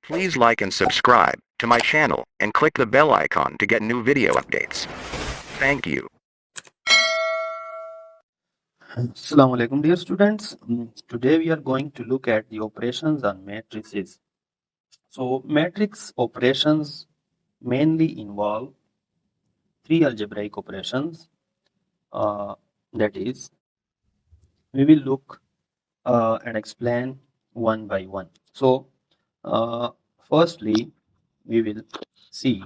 Please like and subscribe to my channel and click the bell icon to get new video updates. Thank you. Assalamu alaikum, dear students. Today we are going to look at the operations on matrices. So matrix operations mainly involve three algebraic operations. That is, we will look and explain one by one. So firstly, we will see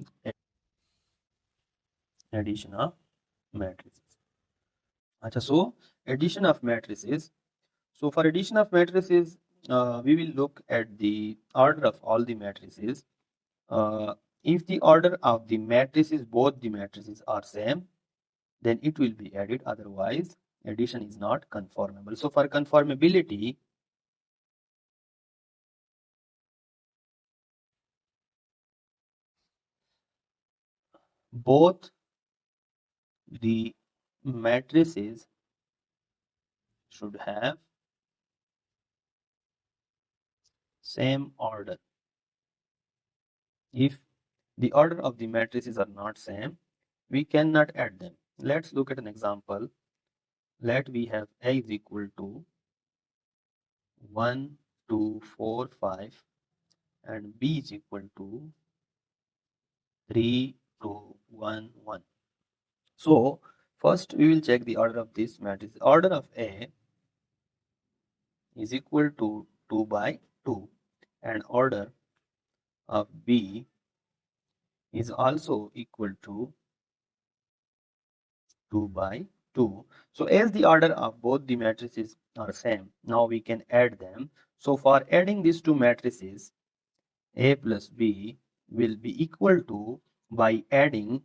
addition of matrices. So addition of matrices. So for addition of matrices, we will look at the order of all the matrices. If the order of the matrices, both the matrices are same, then it will be added. Otherwise, addition is not conformable. So for conformability, both the matrices should have same order. If the order of the matrices are not same, we cannot add them. Let's look at an example. Let we have A is equal to 1, 2, 4, 5 and B is equal to 3, 2, 1, 1. So first we will check the order of this matrix. Order of A is equal to 2 by 2 and order of B is also equal to 2 by 2. So as the order of both the matrices are same, now we can add them. So for adding these two matrices, A plus B will be equal to, by adding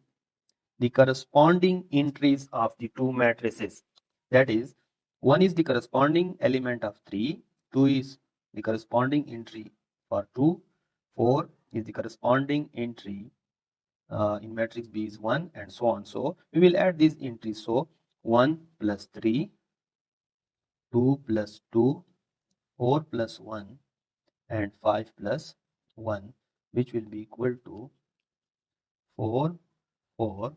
the corresponding entries of the two matrices. That is, 1 is the corresponding element of 3, 2 is the corresponding entry for 2, 4 is the corresponding entry in matrix B is 1, and so on. So we will add these entries. So 1 plus 3, 2 plus 2, 4 plus 1 and 5 plus 1, which will be equal to 4, 4,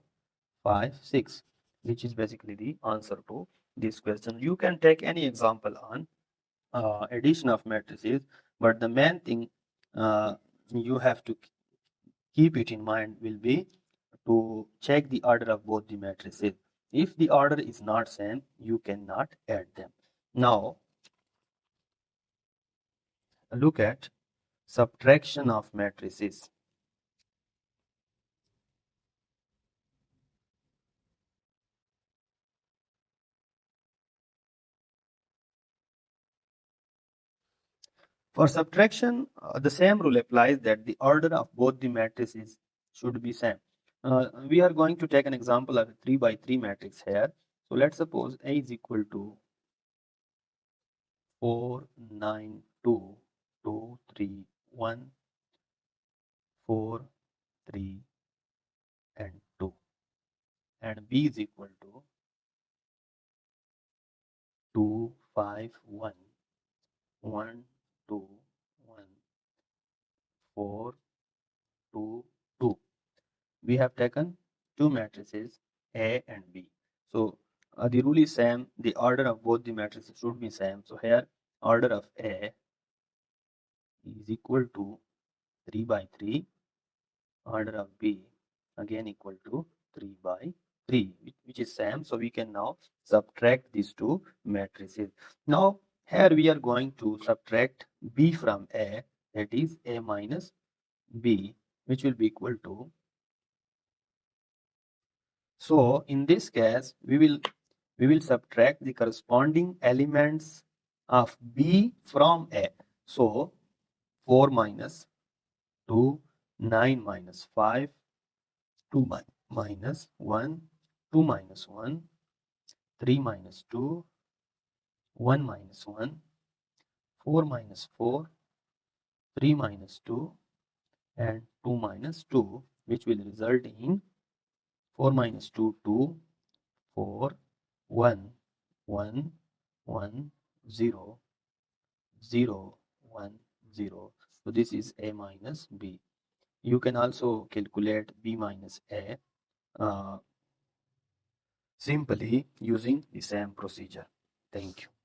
5, 6, which is basically the answer to this question. You can take any example on addition of matrices, but the main thing you have to keep it in mind will be to check the order of both the matrices. If the order is not same, you cannot add them. Now look at subtraction of matrices. For subtraction, the same rule applies, that the order of both the matrices should be same. We are going to take an example of a 3 by 3 matrix here. So let's suppose A is equal to 4, 9, 2, 2, 3, 1, 4, 3, and 2. And B is equal to 2, 5, 1, 1, 2, 1, 4, 2, 2. We have taken two matrices A and B. So the rule is same. The order of both the matrices should be same. So here order of A is equal to 3 by 3. Order of B again equal to 3 by 3, which is same. So we can now subtract these two matrices. Now here we are going to subtract B from A, that is A minus B, which will be equal to, so in this case we will subtract the corresponding elements of B from A. So 4 minus 2, 9 minus 5, 2 minus 1, 2 minus 1, 3 minus 2, 1 minus 1, 4 minus 4, 3 minus 2, and 2 minus 2, which will result in 4 minus 2, 2, 4, 1, 1, 1, 0, 0, 1, 0. So this is A minus B. You can also calculate B minus A simply using the same procedure. Thank you.